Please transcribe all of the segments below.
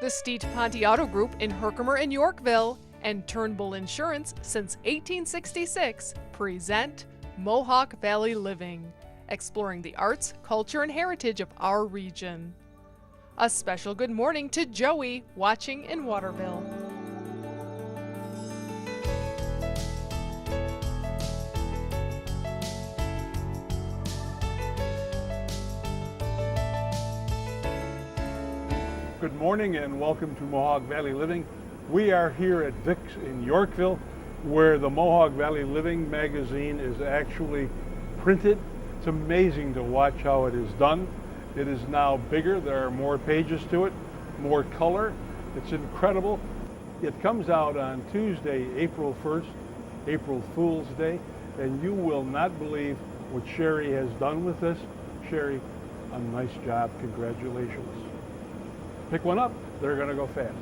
The Steet Ponte Auto Group in Herkimer and Yorkville and Turnbull Insurance since 1866 present Mohawk Valley Living, exploring the arts, culture, and heritage of our region. A special good morning to Joey watching in Waterville. Good morning and welcome to Mohawk Valley Living. We are here at Vic's in Yorkville, where the Mohawk Valley Living magazine is actually printed. It's amazing to watch how it is done. It is now bigger. There are more pages to it, more color. It's incredible. It comes out on Tuesday, April 1st, April Fool's Day, and you will not believe what Sherry has done with this. Sherry, a nice job. Congratulations. Pick one up. They're going to go fast.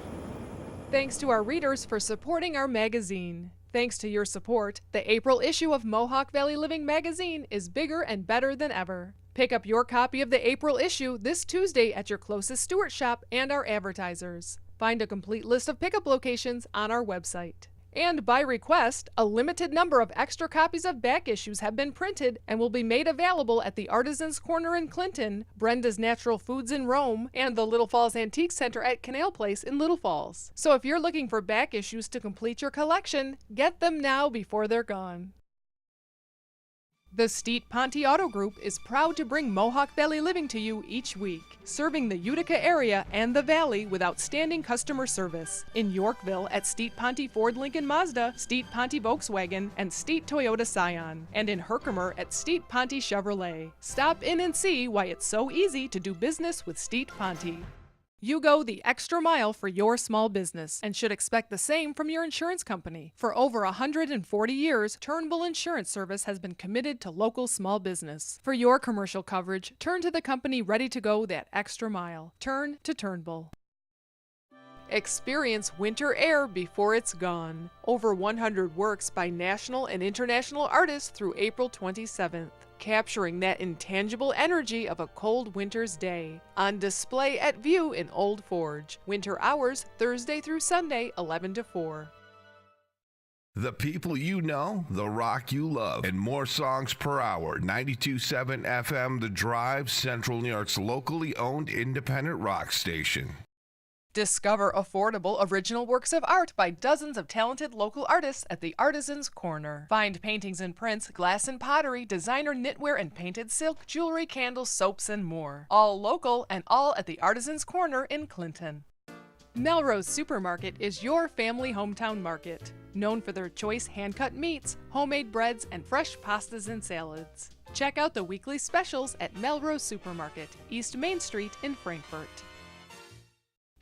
Thanks to our readers for supporting our magazine. Thanks to your support, the April issue of Mohawk Valley Living magazine is bigger and better than ever. Pick up your copy of the April issue this Tuesday at your closest Stewart shop and our advertisers. Find a complete list of pickup locations on our website. And by request, a limited number of extra copies of back issues have been printed and will be made available at the Artisans Corner in Clinton, Brenda's Natural Foods in Rome, and the Little Falls Antique Center at Canal Place in Little Falls. So if you're looking for back issues to complete your collection, get them now before they're gone. The Steet Ponte Auto Group is proud to bring Mohawk Valley Living to you each week, serving the Utica area and the Valley with outstanding customer service. In Yorkville at Steet Ponte Ford Lincoln Mazda, Steet Ponte Volkswagen, and Steet Toyota Scion. And in Herkimer at Steet Ponte Chevrolet. Stop in and see why it's so easy to do business with Steet Ponte. You go the extra mile for your small business and should expect the same from your insurance company. For over 140 years, Turnbull Insurance Service has been committed to local small business. For your commercial coverage, turn to the company ready to go that extra mile. Turn to Turnbull. Experience winter air before it's gone. Over 100 works by national and international artists through April 27th. Capturing that intangible energy of a cold winter's day. On display at View in Old Forge. Winter hours, Thursday through Sunday, 11 to 4. The people you know, the rock you love, and more songs per hour. 92.7 FM The Drive, Central New York's locally owned independent rock station. Discover affordable original works of art by dozens of talented local artists at the Artisans Corner. Find paintings and prints, glass and pottery, designer knitwear and painted silk, jewelry, candles, soaps, and more. All local and all at the Artisans Corner in Clinton. Melrose Supermarket is your family hometown market, known for their choice hand-cut meats, homemade breads, and fresh pastas and salads. Check out the weekly specials at Melrose Supermarket, East Main Street in Frankfort.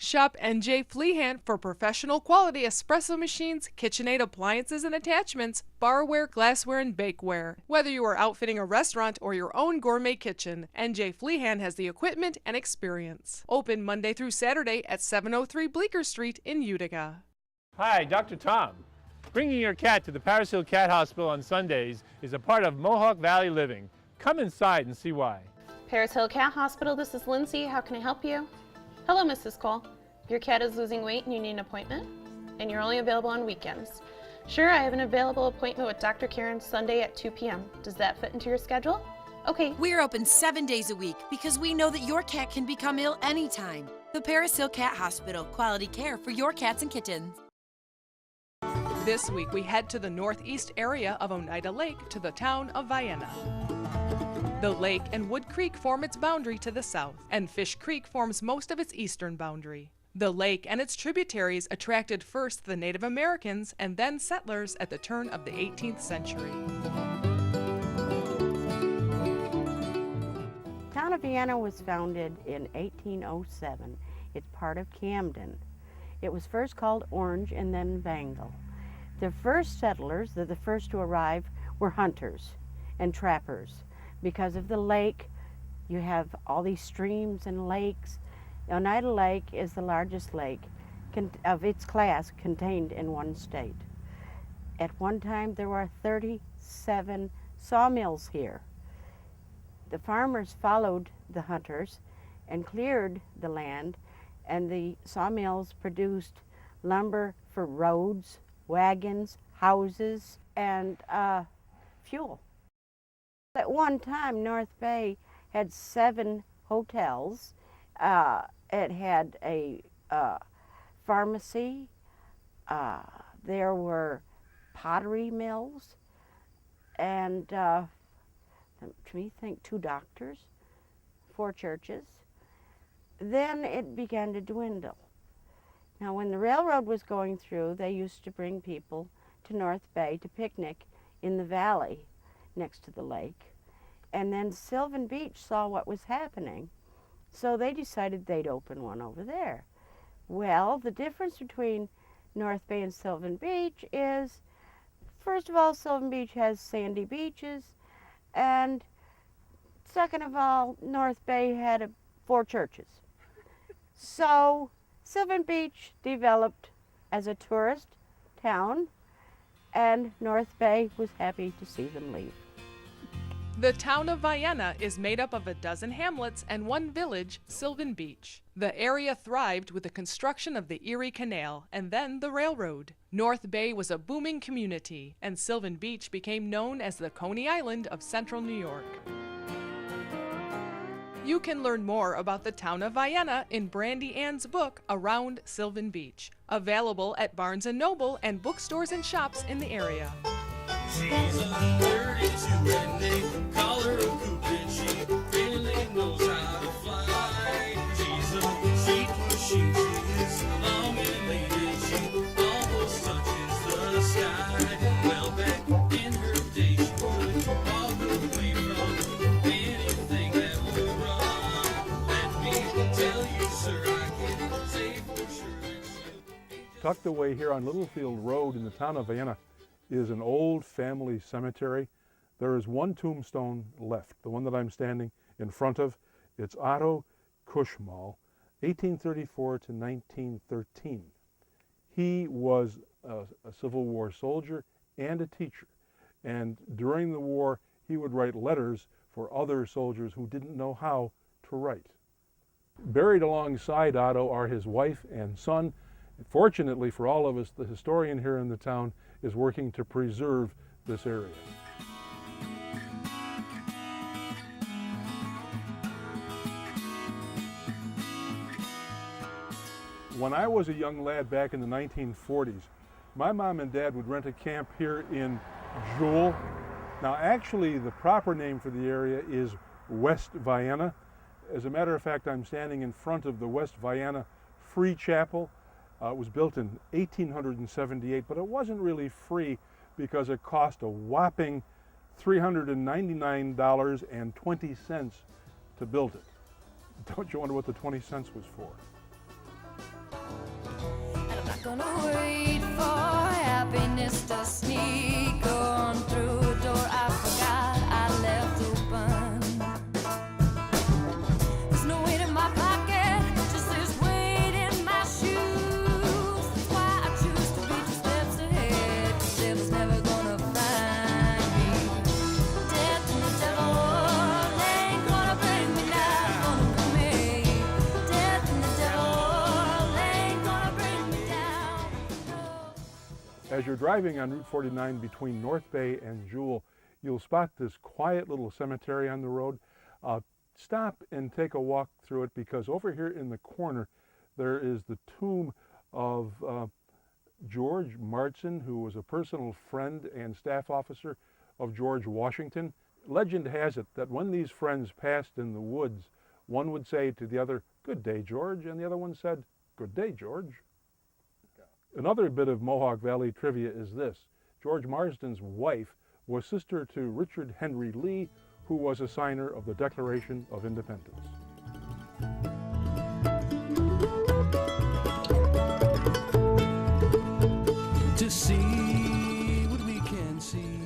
Shop NJ Fleehand for professional quality espresso machines, KitchenAid appliances and attachments, barware, glassware, and bakeware. Whether you are outfitting a restaurant or your own gourmet kitchen, NJ Fleehand has the equipment and experience. Open Monday through Saturday at 703 Bleecker Street in Utica. Hi, Dr. Tom. Bringing your cat to the Paris Hill Cat Hospital on Sundays is a part of Mohawk Valley Living. Come inside and see why. Paris Hill Cat Hospital, this is Lindsay. How can I help you? Hello, Mrs. Cole. Your cat is losing weight and you need an appointment? And you're only available on weekends. Sure, I have an available appointment with Dr. Karen Sunday at 2 p.m. Does that fit into your schedule? Okay. We're open 7 days a week because we know that your cat can become ill anytime. The Paris Hill Cat Hospital, quality care for your cats and kittens. This week we head to the northeast area of Oneida Lake to the town of Vienna. The lake and Wood Creek form its boundary to the south, and Fish Creek forms most of its eastern boundary. The lake and its tributaries attracted first the Native Americans and then settlers at the turn of the 18th century. The town of Vienna was founded in 1807. It's part of Camden. It was first called Orange and then Vangle. The first settlers, the first to arrive, were hunters and trappers. Because of the lake, you have all these streams and lakes. Oneida Lake is the largest lake of its class contained in one state. At one time, there were 37 sawmills here. The farmers followed the hunters and cleared the land and the sawmills produced lumber for roads, wagons, houses, and fuel. At one time, North Bay had 7 hotels. It had a pharmacy. There were pottery mills, and to me, think 2 doctors, 4 churches. Then it began to dwindle. Now, when the railroad was going through, they used to bring people to North Bay to picnic in the valley next to the lake. And then Sylvan Beach saw what was happening, so they decided they'd open one over there. Well, the difference between North Bay and Sylvan Beach is, first of all, Sylvan Beach has sandy beaches, and second of all, North Bay had 4 churches. So Sylvan Beach developed as a tourist town, and North Bay was happy to see them leave. The town of Vienna is made up of a dozen hamlets and one village, Sylvan Beach. The area thrived with the construction of the Erie Canal and then the railroad. North Bay was a booming community, and Sylvan Beach became known as the Coney Island of central New York. You can learn more about the town of Vienna in Brandy Ann's book, Around Sylvan Beach, available at Barnes & Noble and bookstores and shops in the area. She's a 32 redneck, call her a coop, and she really knows how to fly. She's a sheet machine, she is long and lean, and she almost touches the sky. Well, back in her day, she would walk away from anything that would run. Let me tell you, sir, I can say for sure that she'll... Tucked away here on Littlefield Road in the town of Vienna is an old family cemetery. There is one tombstone left, the one that I'm standing in front of. It's Otto Kuschmal, 1834 to 1913. He was a Civil War soldier and a teacher. And during the war, he would write letters for other soldiers who didn't know how to write. Buried alongside Otto are his wife and son. Fortunately for all of us, the historian here in the town is working to preserve this area. When I was a young lad back in the 1940s, my mom and dad would rent a camp here in Jewel. Now actually the proper name for the area is West Vienna. As a matter of fact, I'm standing in front of the West Vienna Free Chapel. It was built in 1878, but it wasn't really free because it cost a whopping $399.20 to build it. Don't you wonder what the 20 cents was for? And I'm not gonna wait for happiness to sneak on through a door I forgot I left open. There's no weight in my pocket, just this weight in my shoes. That's why I choose to be 2 steps ahead, 'cause devil's never gonna find me. Death and the devil ain't gonna bring me down, gonna bring me. Death and the devil ain't gonna bring me down. As you're driving on Route 49 between North Bay and Jewel, you'll spot this quiet little cemetery on the road. Stop and take a walk through it, because over here in the corner there is the tomb of George Marston, who was a personal friend and staff officer of George Washington. Legend has it that when these friends passed in the woods, one would say to the other, "Good day, George," and the other one said, "Good day, George." Another bit of Mohawk Valley trivia is this: George Marston's wife was sister to Richard Henry Lee, who was a signer of the Declaration of Independence. To see what we can see.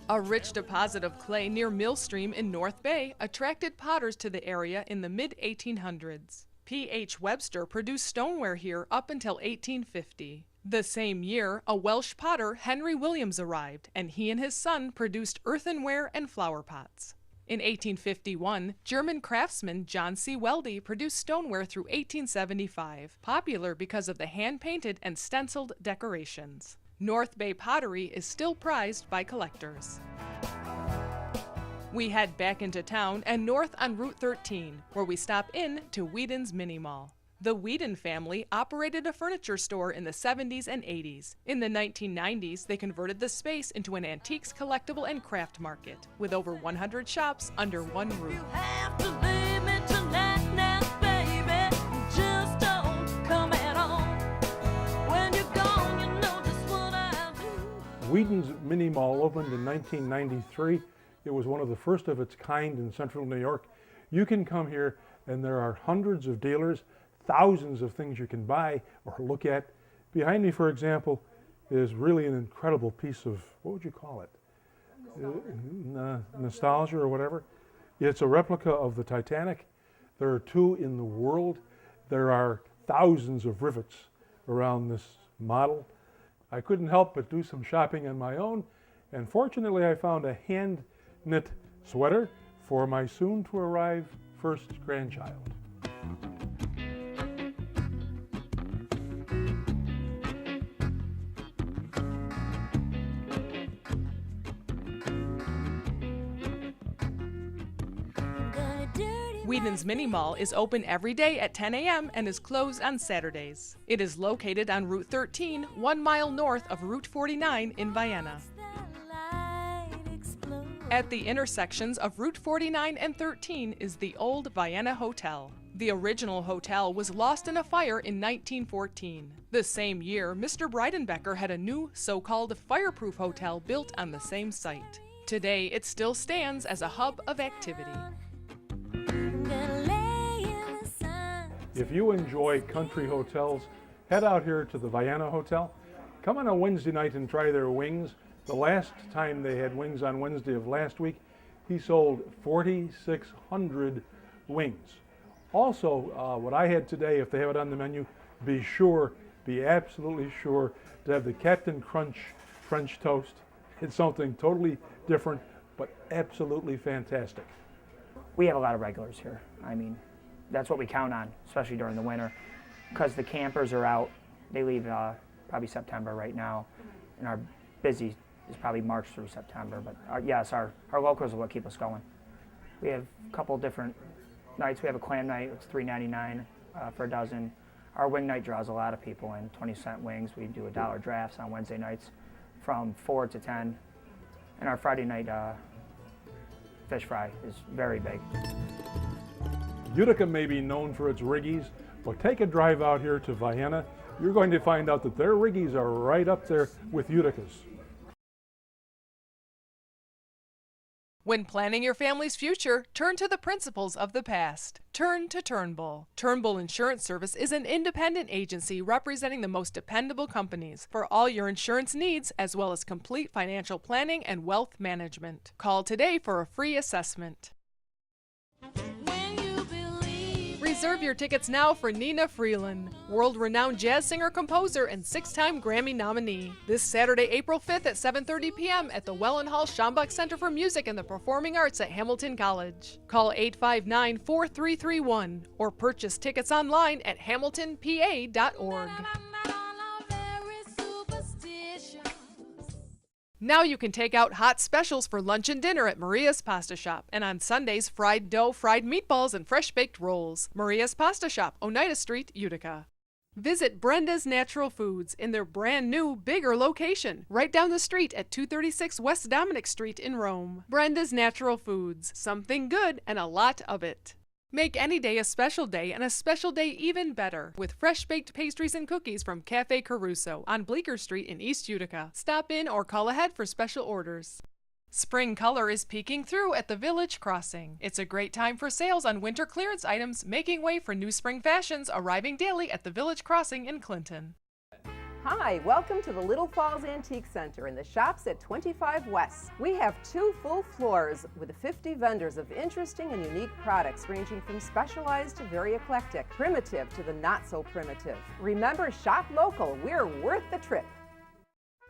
A rich deposit of clay near Mill Stream in North Bay attracted potters to the area in the mid-1800s. P.H. Webster produced stoneware here up until 1850. The same year, a Welsh potter, Henry Williams, arrived, and he and his son produced earthenware and flower pots. In 1851, German craftsman John C. Weldy produced stoneware through 1875, popular because of the hand-painted and stenciled decorations. North Bay pottery is still prized by collectors. We head back into town and north on Route 13, where we stop in to Whedon's Mini Mall. The Whedon family operated a furniture store in the 70s and 80s. In the 1990s, they converted the space into an antiques, collectible, and craft market, with over 100 shops under one roof. You have to leave me tonight now, baby. Just don't come at all. When you're gone, you know just what I do. Whedon's Mini Mall opened in 1993. It was one of the first of its kind in central New York. You can come here and there are hundreds of dealers, thousands of things you can buy or look at. Behind me, for example, is really an incredible piece of, what would you call it? Nostalgia or whatever. It's a replica of the Titanic. There are two in the world. There are thousands of rivets around this model. I couldn't help but do some shopping on my own, and fortunately I found a hand-knit sweater for my soon-to-arrive first grandchild. Whedon's Mini Mall is open every day at 10 a.m. and is closed on Saturdays. It is located on Route 13, 1 mile north of Route 49 in Vienna. At the intersections of Route 49 and 13 is the old Vienna Hotel. The original hotel was lost in a fire in 1914. The same year, Mr. Breidenbecker had a new so-called fireproof hotel built on the same site. Today, it still stands as a hub of activity. If you enjoy country hotels, head out here to the Vienna Hotel. Come on a Wednesday night and try their wings. The last time they had wings on Wednesday of last week, he sold 4,600 wings. Also, what I had today, if they have it on the menu, be absolutely sure to have the Captain Crunch French toast. It's something totally different, but absolutely fantastic. We have a lot of regulars here. I mean, that's what we count on, especially during the winter, because the campers are out. They leave probably September right now, and our busy is probably March through September. But our locals are what keep us going. We have a couple different nights. We have a clam night. It's $3.99 for a dozen. Our wing night draws a lot of people in, 20-cent wings. We do $1 drafts on Wednesday nights from 4 to 10. And our Friday night fish fry is very big. Utica may be known for its riggies, but take a drive out here to Vienna. You're going to find out that their riggies are right up there with Utica's. When planning your family's future, turn to the principles of the past. Turn to Turnbull. Turnbull Insurance Service is an independent agency representing the most dependable companies for all your insurance needs, as well as complete financial planning and wealth management. Call today for a free assessment. Reserve your tickets now for Nina Freeland, world-renowned jazz singer-composer and 6-time Grammy nominee. This Saturday, April 5th at 7:30 p.m. at the Wellen Hall Schambach Center for Music and the Performing Arts at Hamilton College. Call 859-4331 or purchase tickets online at hamiltonpa.org. Now you can take out hot specials for lunch and dinner at Maria's Pasta Shop, and on Sundays, fried dough, fried meatballs, and fresh-baked rolls. Maria's Pasta Shop, Oneida Street, Utica. Visit Brenda's Natural Foods in their brand new, bigger location, right down the street at 236 West Dominic Street in Rome. Brenda's Natural Foods, something good and a lot of it. Make any day a special day and a special day even better with fresh-baked pastries and cookies from Cafe Caruso on Bleecker Street in East Utica. Stop in or call ahead for special orders. Spring color is peeking through at the Village Crossing. It's a great time for sales on winter clearance items, making way for new spring fashions arriving daily at the Village Crossing in Clinton. Hi, welcome to the Little Falls Antique Center in the shops at 25 West. We have 2 full floors with 50 vendors of interesting and unique products ranging from specialized to very eclectic, primitive to the not so primitive. Remember, shop local, we're worth the trip.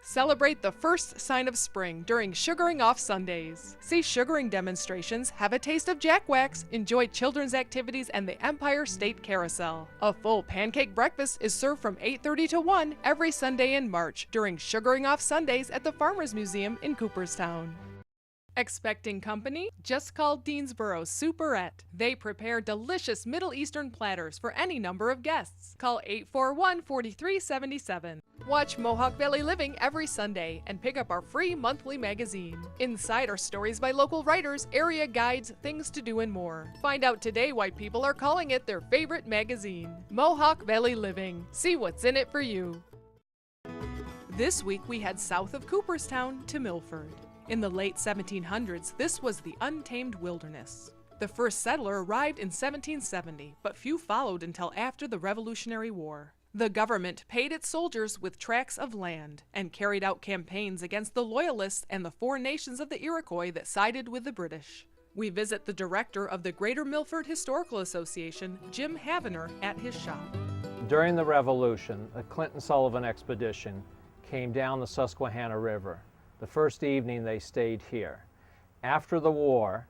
Celebrate the first sign of spring during Sugaring Off Sundays. See sugaring demonstrations, have a taste of jack wax, enjoy children's activities and the Empire State Carousel. A full pancake breakfast is served from 8:30 to 1 every Sunday in March during Sugaring Off Sundays at the Farmers Museum in Cooperstown. Expecting company? Just call Deansboro Superette. They prepare delicious Middle Eastern platters for any number of guests. Call 841-4377. Watch Mohawk Valley Living every Sunday and pick up our free monthly magazine. Inside are stories by local writers, area guides, things to do, and more. Find out today why people are calling it their favorite magazine. Mohawk Valley Living. See what's in it for you. This week we head south of Cooperstown to Milford. In the late 1700s, this was the Untamed Wilderness. The first settler arrived in 1770, but few followed until after the Revolutionary War. The government paid its soldiers with tracts of land and carried out campaigns against the Loyalists and the four nations of the Iroquois that sided with the British. We visit the director of the Greater Milford Historical Association, Jim Havener, at his shop. During the Revolution, a Clinton Sullivan expedition came down the Susquehanna River. The first evening they stayed here. After the war,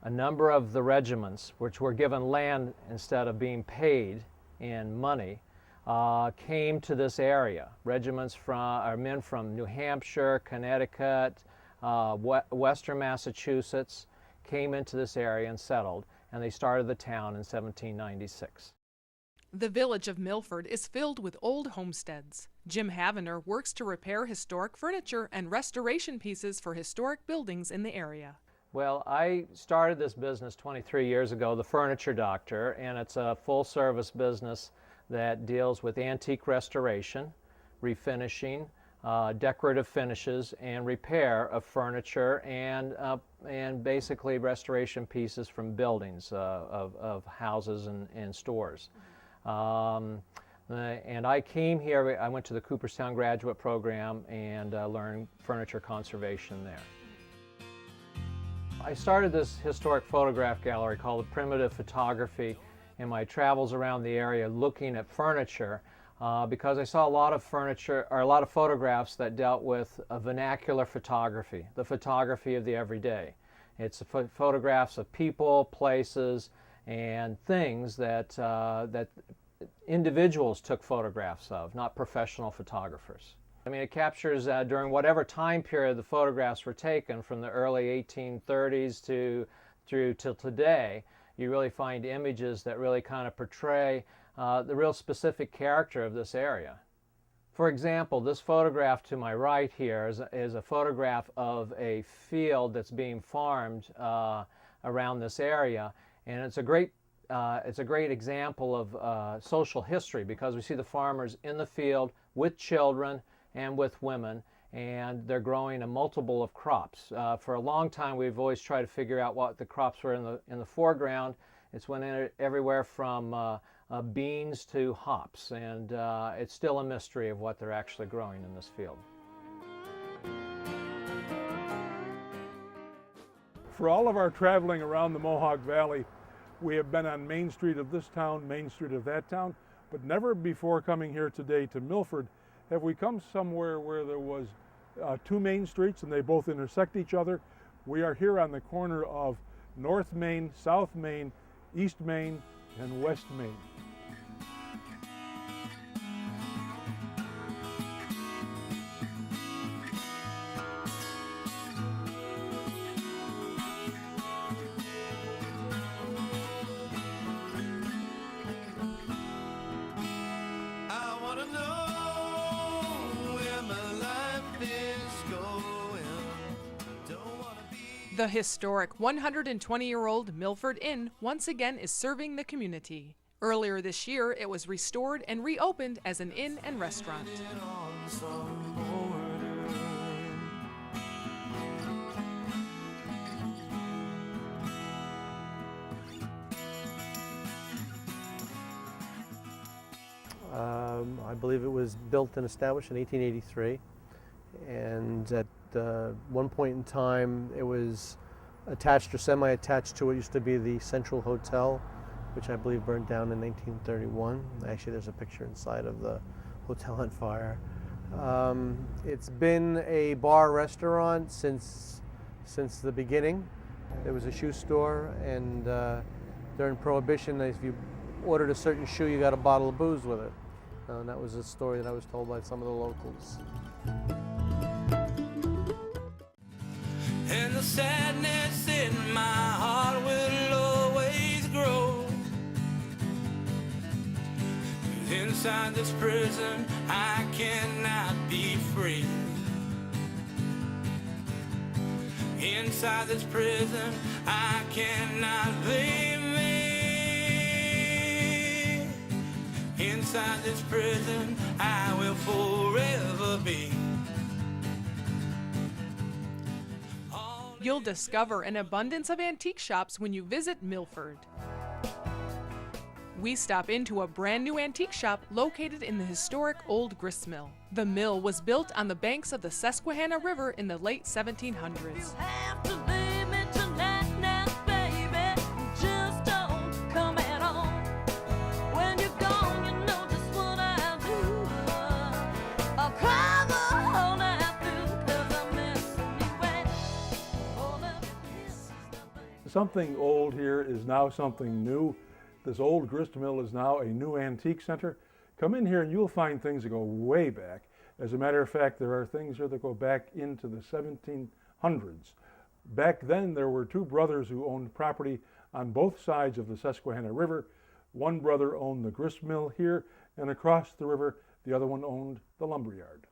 a number of the regiments, which were given land instead of being paid in money, came to this area. Regiments men from New Hampshire, Connecticut, Western Massachusetts came into this area and settled, and they started the town in 1796. The village of Milford is filled with old homesteads. Jim Havener works to repair historic furniture and restoration pieces for historic buildings in the area. Well, I started this business 23 years ago, The Furniture Doctor, and it's a full-service business that deals with antique restoration, refinishing, decorative finishes, and repair of furniture and basically restoration pieces from buildings of houses and stores. And I came here, I went to the Cooperstown graduate program and learned furniture conservation there. I started this historic photograph gallery called Primitive Photography in my travels around the area looking at furniture because I saw a lot of photographs that dealt with vernacular photography, the photography of the everyday. It's photographs of people, places, and things that individuals took photographs of, not professional photographers. I mean, it captures during whatever time period the photographs were taken, from the early 1830s through till today. You really find images that really kind of portray the real specific character of this area. For example, this photograph to my right here is a photograph of a field that's being farmed around this area, and it's a great example of social history because we see the farmers in the field with children and with women, and they're growing a multiple of crops. For a long time, we've always tried to figure out what the crops were in the foreground. It's went in everywhere from beans to hops, and it's still a mystery of what they're actually growing in this field. For all of our traveling around the Mohawk Valley, we have been on Main Street of this town, Main Street of that town, but never before coming here today to Milford have we come somewhere where there was two main streets and they both intersect each other. We are here on the corner of North Main, South Main, East Main, and West Main. The historic 120-year-old Milford Inn once again is serving the community. Earlier this year, it was restored and reopened as an inn and restaurant. I believe it was built and established in 1883, and at one point in time it was attached or semi-attached to what used to be the Central Hotel, which I believe burned down in 1931. Actually, there's a picture inside of the hotel on fire. It's been a bar restaurant since the beginning. There was a shoe store, and during Prohibition, if you ordered a certain shoe, you got a bottle of booze with it. And that was a story that I was told by some of the locals. And the sadness in my heart will always grow. 'Cause inside this prison I cannot be free. Inside this prison I cannot be me. Inside this prison I will forever be. You'll discover an abundance of antique shops when you visit Milford. We stop into a brand new antique shop located in the historic old Grist Mill. The mill was built on the banks of the Susquehanna River in the late 1700s. Something old here is now something new. This old grist mill is now a new antique center. Come in here and you'll find things that go way back. As a matter of fact, there are things here that go back into the 1700s. Back then, there were two brothers who owned property on both sides of the Susquehanna River. One brother owned the grist mill here, and across the river, the other one owned the lumberyard.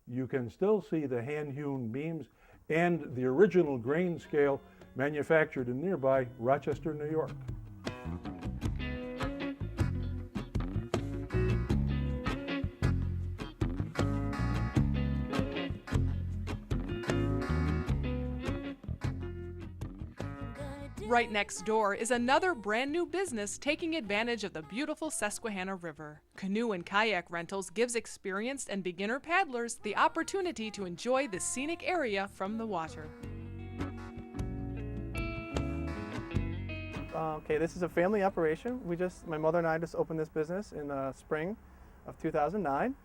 You can still see the hand-hewn beams and the original grain scale manufactured in nearby Rochester, New York. Right next door is another brand new business taking advantage of the beautiful Susquehanna River. Canoe and kayak rentals gives experienced and beginner paddlers the opportunity to enjoy the scenic area from the water. Okay, this is a family operation. My mother and I just opened this business in the spring of 2009,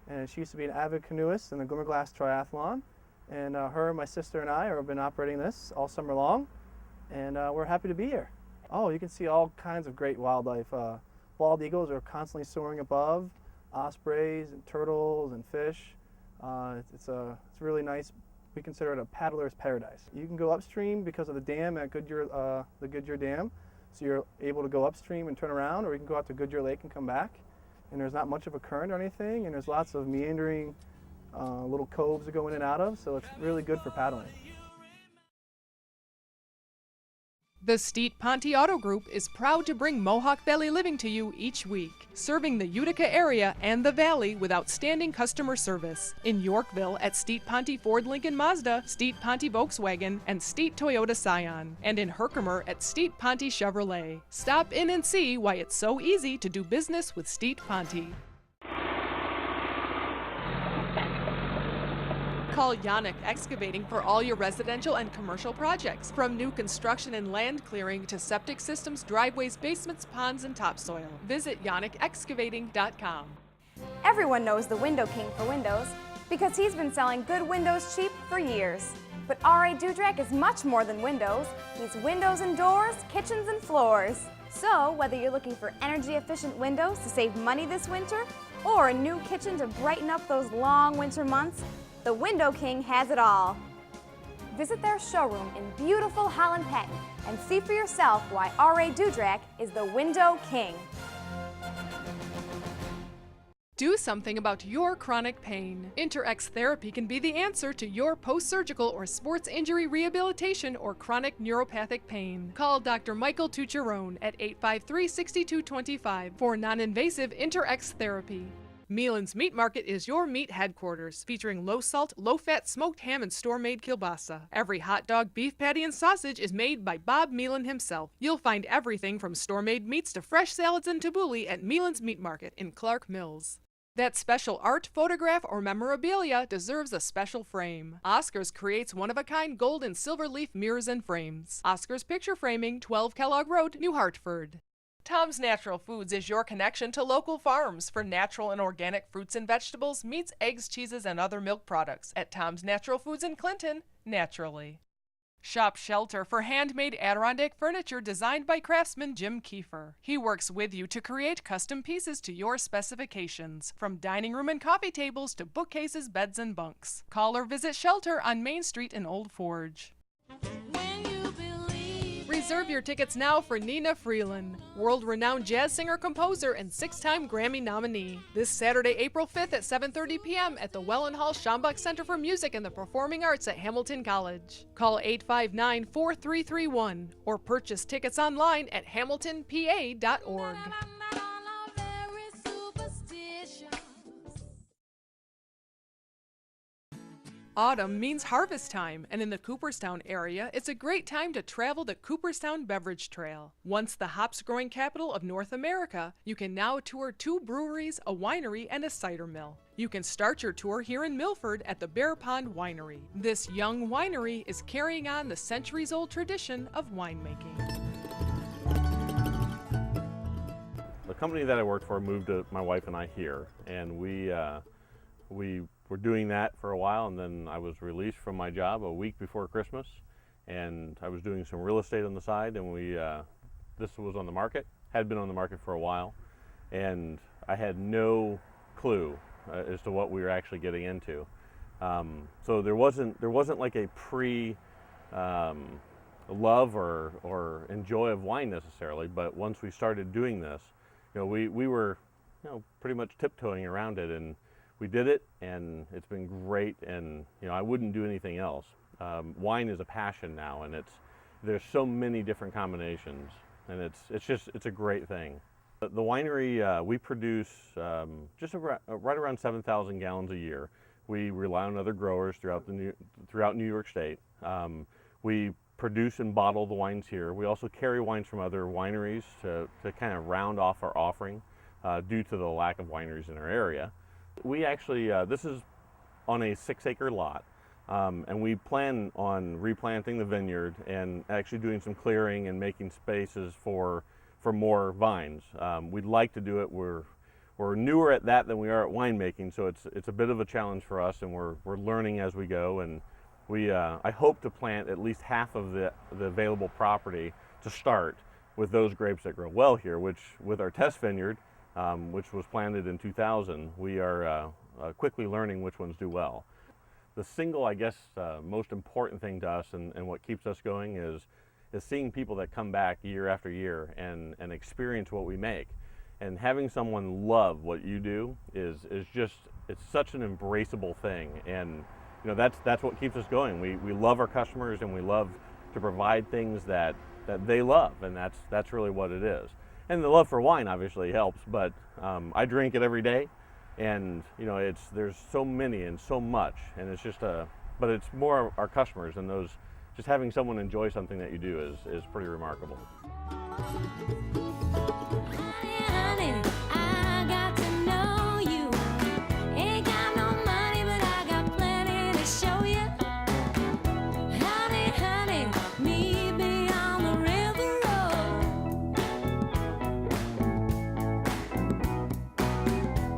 and she used to be an avid canoeist in the Glimmerglass Triathlon, and her, my sister, and I have been operating this all summer long, and we're happy to be here. Oh, you can see all kinds of great wildlife. Bald eagles are constantly soaring above, ospreys and turtles and fish. It's really nice. We consider it a paddler's paradise. You can go upstream because of the dam at the Goodyear Dam, so you're able to go upstream and turn around, or you can go out to Goodyear Lake and come back. And there's not much of a current or anything, and there's lots of meandering little coves to go in and out of, so it's really good for paddling. The Steet Ponte Auto Group is proud to bring Mohawk Valley Living to you each week, serving the Utica area and the Valley with outstanding customer service. In Yorkville at Steet Ponte Ford Lincoln Mazda, Steet Ponte Volkswagen, and Steet Toyota Scion. And in Herkimer at Steet Ponte Chevrolet. Stop in and see why it's so easy to do business with Steet Ponte. Call Yannick Excavating for all your residential and commercial projects, from new construction and land clearing to septic systems, driveways, basements, ponds, and topsoil. Visit yannickexcavating.com. Everyone knows the Window King for windows because he's been selling good windows cheap for years. But R.A. Dudrak is much more than windows. He's windows and doors, kitchens and floors. So whether you're looking for energy-efficient windows to save money this winter, or a new kitchen to brighten up those long winter months, the Window King has it all. Visit their showroom in beautiful Holland Patent and see for yourself why R.A. Dudrak is the Window King. Do something about your chronic pain. InterX Therapy can be the answer to your post-surgical or sports injury rehabilitation or chronic neuropathic pain. Call Dr. Michael Tucherone at 853-6225 for non-invasive InterX Therapy. Meelan's Meat Market is your meat headquarters, featuring low-salt, low-fat smoked ham and store-made kielbasa. Every hot dog, beef patty, and sausage is made by Bob Meelan himself. You'll find everything from store-made meats to fresh salads and tabbouleh at Meelan's Meat Market in Clark Mills. That special art, photograph, or memorabilia deserves a special frame. Oscars creates one-of-a-kind gold and silver leaf mirrors and frames. Oscars Picture Framing, 12 Kellogg Road, New Hartford. Tom's Natural Foods is your connection to local farms for natural and organic fruits and vegetables, meats, eggs, cheeses, and other milk products at Tom's Natural Foods in Clinton, naturally. Shop Shelter for handmade Adirondack furniture designed by craftsman Jim Kiefer. He works with you to create custom pieces to your specifications, from dining room and coffee tables to bookcases, beds, and bunks. Call or visit Shelter on Main Street in Old Forge. Reserve your tickets now for Nina Freeland, world-renowned jazz singer-composer and 6-time Grammy nominee. This Saturday, April 5th at 7:30 p.m. at the Wellen Hall Schambach Center for Music and the Performing Arts at Hamilton College. Call 859-4331 or purchase tickets online at hamiltonpa.org. Autumn means harvest time, and in the Cooperstown area, it's a great time to travel the Cooperstown Beverage Trail. Once the hops growing capital of North America, you can now tour 2 breweries, a winery, and a cider mill. You can start your tour here in Milford at the Bear Pond Winery. This young winery is carrying on the centuries-old tradition of winemaking. The company that I worked for moved my wife and I here, and we were doing that for a while, and then I was released from my job a week before Christmas, and I was doing some real estate on the side, and this was on the market, had been on the market for a while, and I had no clue as to what we were actually getting into. So there wasn't like a love or enjoy of wine necessarily, but once we started doing this, we were pretty much tiptoeing around it, and we did it, and it's been great, and I wouldn't do anything else. Wine is a passion now, and there's so many different combinations, and it's a great thing. The winery, we produce just right around 7,000 gallons a year. We rely on other growers throughout New York State. We produce and bottle the wines here. We also carry wines from other wineries to kind of round off our offering due to the lack of wineries in our area. We actually, this is on a 6-acre lot, and we plan on replanting the vineyard and actually doing some clearing and making spaces for more vines. We'd like to do it. We're newer at that than we are at winemaking, so it's a bit of a challenge for us, and we're learning as we go. And I hope to plant at least half of the available property to start with those grapes that grow well here, which with our test vineyard, which was planted in 2000, we are quickly learning which ones do well. The single, I guess, most important thing to us and what keeps us going is seeing people that come back year after year and experience what we make. And having someone love what you do is just, it's such an embraceable thing. And that's what keeps us going. We love our customers, and we love to provide things that they love, and that's really what it is. And the love for wine obviously helps, but I drink it every day, and there's so many and so much, and it's just but it's more our customers, and just having someone enjoy something that you do is pretty remarkable.